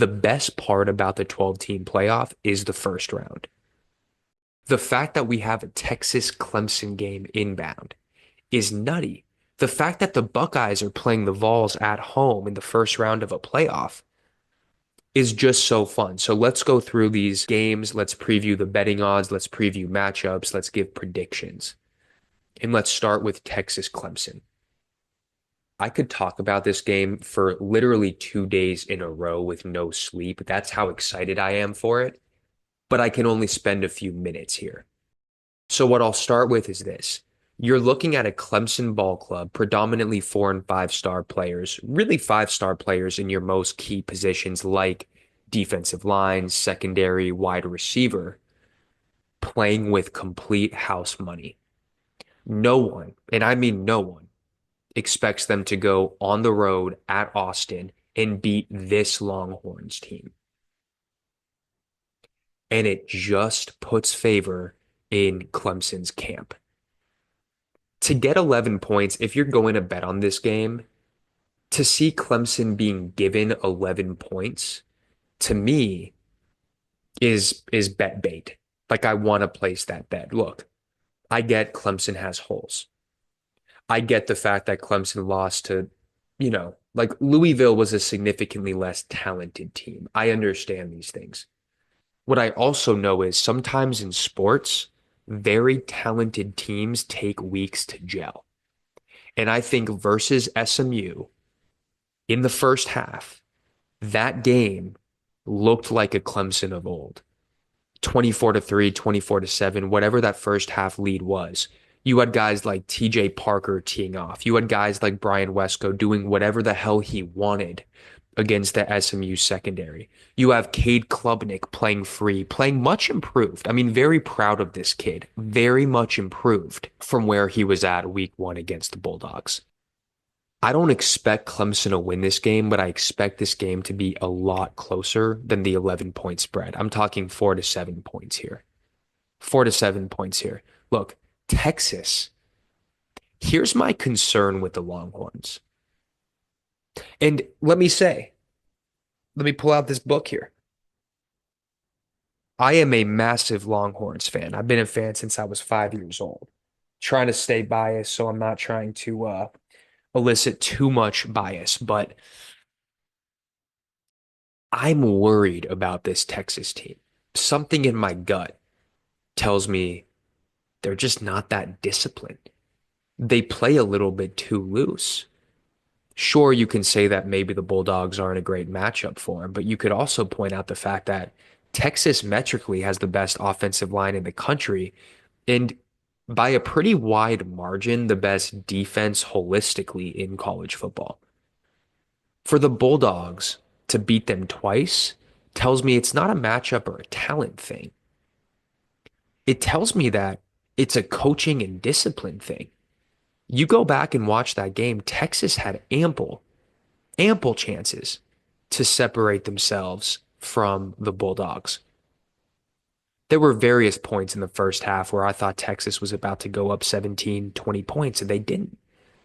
the best part about the 12-team playoff is the first round. The fact that we have a Texas Clemson game inbound is nutty. The fact that the Buckeyes are playing the Vols at home in the first round of a playoff is just so fun. So let's go through these games. Let's preview the betting odds. Let's preview matchups. Let's give predictions. And let's start with Texas Clemson. I could talk about this game for literally 2 days in a row with no sleep. That's how excited I am for it. But I can only spend a few minutes here. So what I'll start with is this. You're looking at a Clemson ball club, predominantly 4 and 5 star players, really 5 star players in your most key positions like defensive line, secondary, wide receiver, playing with complete house money. No one, and I mean no one, expects them to go on the road at Austin and beat this Longhorns team. And it just puts favor in Clemson's camp. To get 11 points, if you're going to bet on this game, to see Clemson being given 11 points, to me, is bet bait. Like I want to place that bet. Look, I get Clemson has holes. I get the fact that Clemson lost to, like Louisville was a significantly less talented team. I understand these things. What I also know is sometimes in sports, very talented teams take weeks to gel. And I think versus SMU in the first half, that game looked like a Clemson of old. 24-3, 24-7, whatever that first half lead was. You had guys like TJ Parker teeing off. You had guys like Brian Wesco doing whatever the hell he wanted against the SMU secondary. You have Cade Klubnik playing free, playing much improved. I mean, very proud of this kid. Very much improved from where he was at week 1 against the Bulldogs. I don't expect Clemson to win this game, but I expect this game to be a lot closer than the 11-point spread. I'm talking 4 to 7 points here. 4 to 7 points here. Look, Texas, here's my concern with the Longhorns. And let me pull out this book here. I am a massive Longhorns fan. I've been a fan since I was 5 years old. Trying to stay biased, so I'm not trying to elicit too much bias, but I'm worried about this Texas team. Something in my gut tells me they're just not that disciplined. They play a little bit too loose. Sure, you can say that maybe the Bulldogs aren't a great matchup for them, but you could also point out the fact that Texas metrically has the best offensive line in the country and by a pretty wide margin, the best defense holistically in college football. For the Bulldogs to beat them twice tells me it's not a matchup or a talent thing. It tells me that it's a coaching and discipline thing. You go back and watch that game, Texas had ample chances to separate themselves from the Bulldogs. There were various points in the first half where I thought Texas was about to go up 17, 20 points, and they didn't.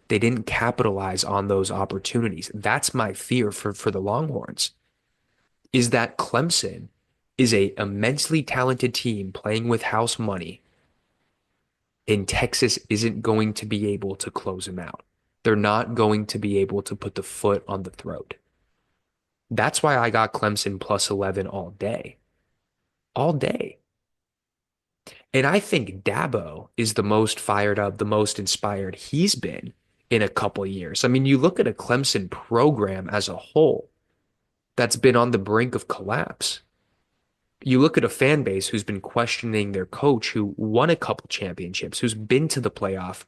They didn't capitalize on those opportunities. That's my fear for the Longhorns, is that Clemson is a immensely talented team playing with house money, and Texas isn't going to be able to close them out. They're not going to be able to put the foot on the throat. That's why I got Clemson plus 11 all day. All day. And I think Dabo is the most fired up, the most inspired he's been in a couple years. I mean, you look at a Clemson program as a whole that's been on the brink of collapse. You look at a fan base who's been questioning their coach, who won a couple championships, who's been to the playoff.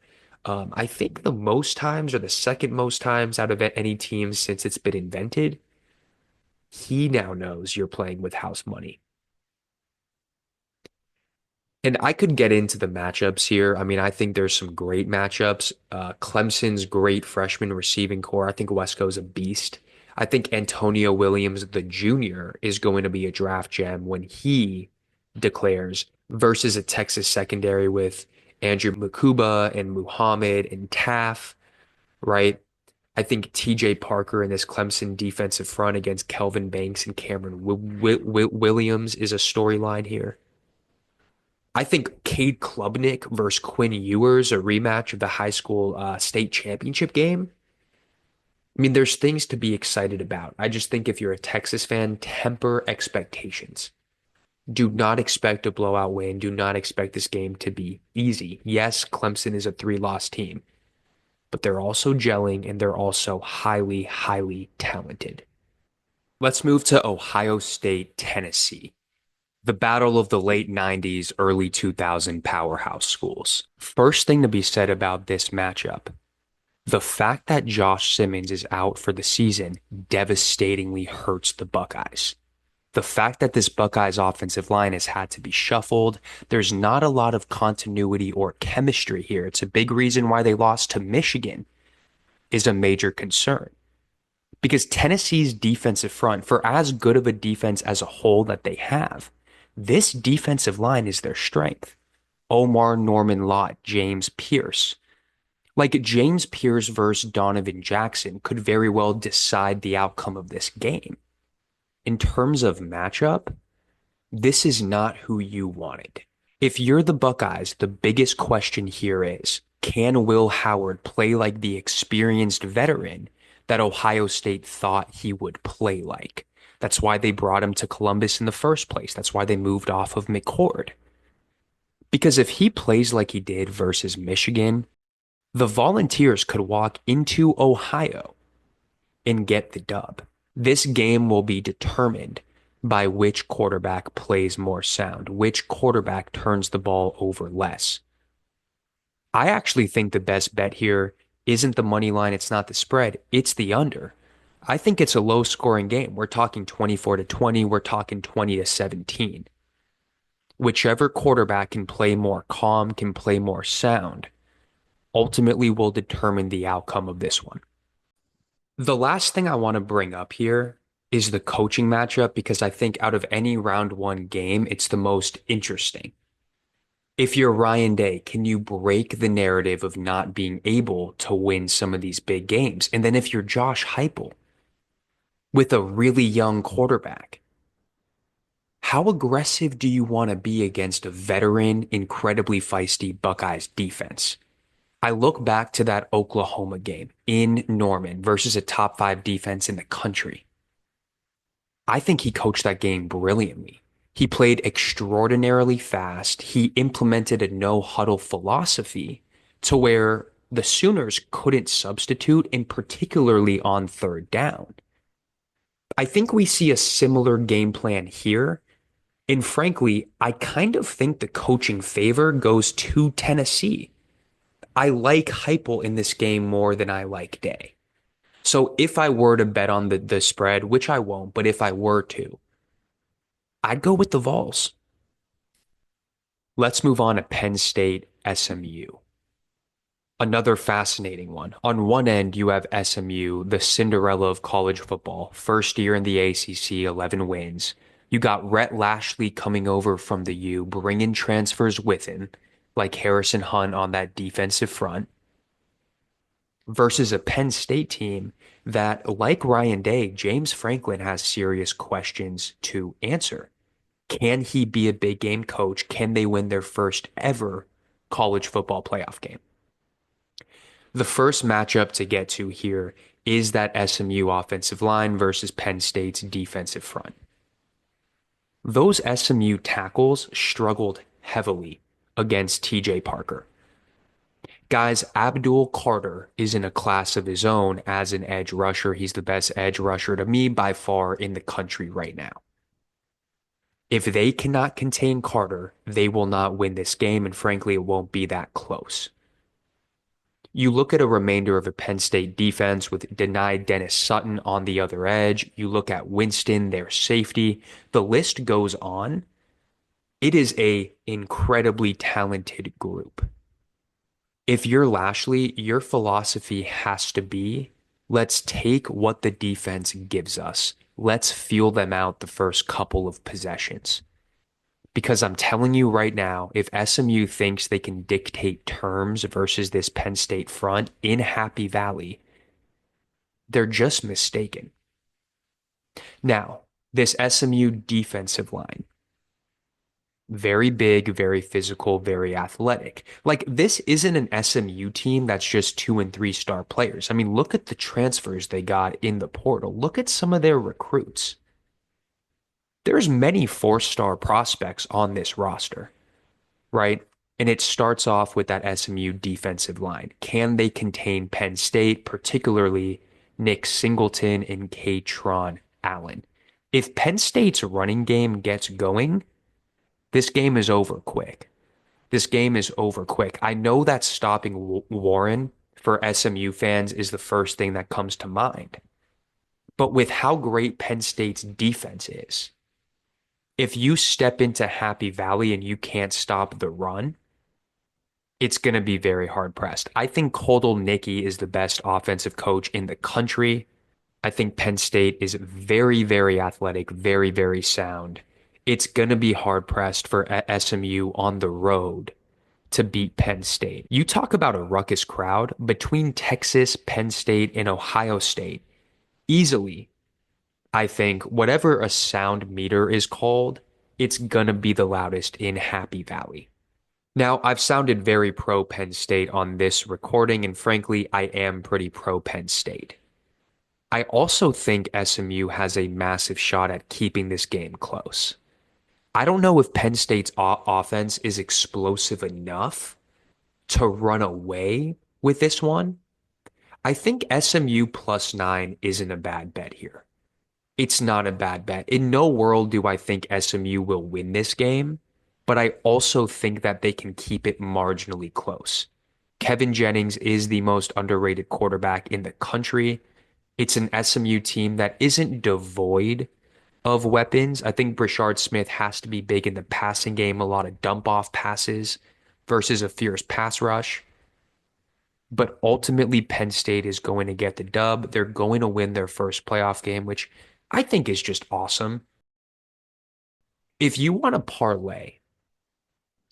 I think the most times or the second most times out of any team since it's been invented. He now knows you're playing with house money. And I could get into the matchups here. I mean, I think there's some great matchups. Clemson's great freshman receiving core. I think Wesco's a beast. I think Antonio Williams, the junior, is going to be a draft gem when he declares versus a Texas secondary with Andrew Mukuba and Muhammad and Taff, right? I think TJ Parker and this Clemson defensive front against Kelvin Banks and Cameron Williams is a storyline here. I think Cade Klubnik versus Quinn Ewers, a rematch of the high school state championship game. I mean, there's things to be excited about. I just think if you're a Texas fan, temper expectations. Do not expect a blowout win. Do not expect this game to be easy. Yes, Clemson is a three-loss team, but they're also gelling and they're also highly, highly talented. Let's move to Ohio State, Tennessee. The battle of the late 90s, early 2000 powerhouse schools. First thing to be said about this matchup, the fact that Josh Simmons is out for the season devastatingly hurts the Buckeyes. The fact that this Buckeyes offensive line has had to be shuffled, there's not a lot of continuity or chemistry here. It's a big reason why they lost to Michigan is a major concern. Because Tennessee's defensive front, for as good of a defense as a whole that they have, this defensive line is their strength. Omar Norman Lott, James Pierce. Like James Pierce versus Donovan Jackson could very well decide the outcome of this game. In terms of matchup, this is not who you wanted. If you're the Buckeyes, the biggest question here is, can Will Howard play like the experienced veteran that Ohio State thought he would play like? That's why they brought him to Columbus in the first place. That's why they moved off of McCord. Because if he plays like he did versus Michigan, the Volunteers could walk into Ohio and get the dub. This game will be determined by which quarterback plays more sound, which quarterback turns the ball over less. I actually think the best bet here isn't the money line, it's not the spread, it's the under. I think it's a low scoring game. We're talking 24-20, we're talking 20-17. Whichever quarterback can play more calm, can play more sound, ultimately will determine the outcome of this one. The last thing I want to bring up here is the coaching matchup because I think out of any round one game, it's the most interesting. If you're Ryan Day, can you break the narrative of not being able to win some of these big games? And then if you're Josh Heupel with a really young quarterback, how aggressive do you want to be against a veteran, incredibly feisty Buckeyes defense? I look back to that Oklahoma game in Norman versus a top five defense in the country. I think he coached that game brilliantly. He played extraordinarily fast. He implemented a no huddle philosophy to where the Sooners couldn't substitute, and particularly on third down. I think we see a similar game plan here. And frankly, I kind of think the coaching favor goes to Tennessee. I like Heupel in this game more than I like Day. So if I were to bet on the spread, which I won't, but if I were to, I'd go with the Vols. Let's move on to Penn State SMU. Another fascinating one. On one end, you have SMU, the Cinderella of college football, first year in the ACC, 11 wins. You got Rhett Lashley coming over from the U, bringing transfers with him, like Harrison Hunt on that defensive front, versus a Penn State team that, like Ryan Day, James Franklin has serious questions to answer. Can he be a big game coach? Can they win their first ever college football playoff game? The first matchup to get to here is that SMU offensive line versus Penn State's defensive front. Those SMU tackles struggled heavily against TJ Parker. Guys, Abdul Carter is in a class of his own as an edge rusher. He's the best edge rusher to me by far in the country right now. If they cannot contain Carter, they will not win this game, and frankly, it won't be that close. You look at a remainder of a Penn State defense with denied Dennis Sutton on the other edge. You look at Winston, their safety. The list goes on. It is a incredibly talented group. If you're Lashley, your philosophy has to be, let's take what the defense gives us. Let's feel them out the first couple of possessions. Because I'm telling you right now, if SMU thinks they can dictate terms versus this Penn State front in Happy Valley, They're just mistaken. Now, this SMU defensive line, very big, very physical, very athletic. Like, this isn't an SMU team that's just 2 and 3 star players. I mean, look at the transfers they got in the portal. Look at some of their recruits. There's many 4-star prospects on this roster, right? And it starts off with that SMU defensive line. Can they contain Penn State, particularly Nick Singleton and Katron Allen? If Penn State's running game gets going, this game is over quick. This game is over quick. I know that stopping Warren for SMU fans is the first thing that comes to mind. But with how great Penn State's defense is, if you step into Happy Valley and you can't stop the run, it's going to be very hard pressed. I think Koldal Nicky is the best offensive coach in the country. I think Penn State is very, very athletic, very, very sound. It's going to be hard pressed for SMU on the road to beat Penn State. You talk about a ruckus crowd between Texas, Penn State, and Ohio State. Easily, I think whatever a sound meter is called, it's going to be the loudest in Happy Valley. Now, I've sounded very pro Penn State on this recording, and frankly, I am pretty pro Penn State. I also think SMU has a massive shot at keeping this game close. I don't know if Penn State's offense is explosive enough to run away with this one. I think SMU +9 isn't a bad bet here. It's not a bad bet. In no world do I think SMU will win this game, but I also think that they can keep it marginally close. Kevin Jennings is the most underrated quarterback in the country. It's an SMU team that isn't devoid of weapons. I think Brashard Smith has to be big in the passing game, a lot of dump-off passes versus a fierce pass rush. But ultimately, Penn State is going to get the dub. They're going to win their first playoff game, which I think is just awesome. If you want to parlay,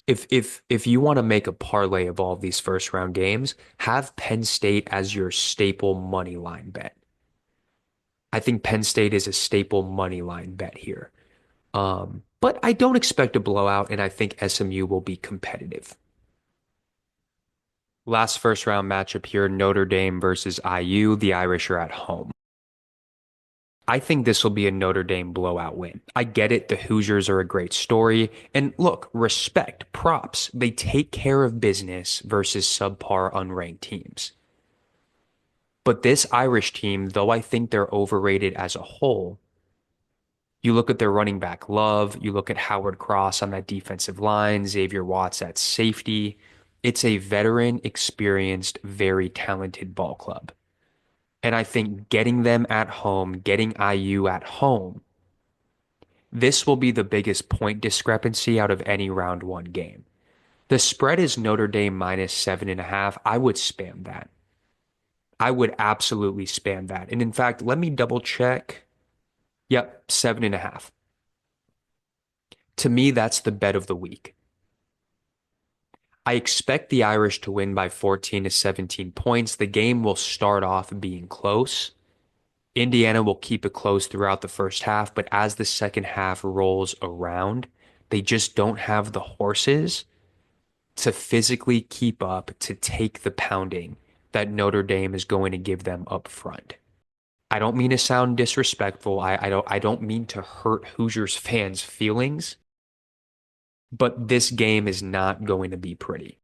if you want to make a parlay of all of these first round games, have Penn State as your staple money line bet. I think Penn State is a staple money line bet here. But I don't expect a blowout, and I think SMU will be competitive. Last first round matchup here, Notre Dame versus IU. The Irish are at home. I think this will be a Notre Dame blowout win. I get it. The Hoosiers are a great story. And look, respect, props. They take care of business versus subpar unranked teams. But this Irish team, though I think they're overrated as a whole, you look at their running back Love, you look at Howard Cross on that defensive line, Xavier Watts at safety. It's a veteran, experienced, very talented ball club. And I think getting them at home, getting IU at home, this will be the biggest point discrepancy out of any round one game. The spread is Notre Dame -7.5. I would spam that. I would absolutely spam that. And in fact, let me double check. Yep, 7.5. To me, that's the bet of the week. I expect the Irish to win by 14 to 17 points. The game will start off being close. Indiana will keep it close throughout the first half, but as the second half rolls around, they just don't have the horses to physically keep up, to take the pounding that Notre Dame is going to give them up front. I don't mean to sound disrespectful. I don't mean to hurt Hoosiers fans' feelings, but this game is not going to be pretty.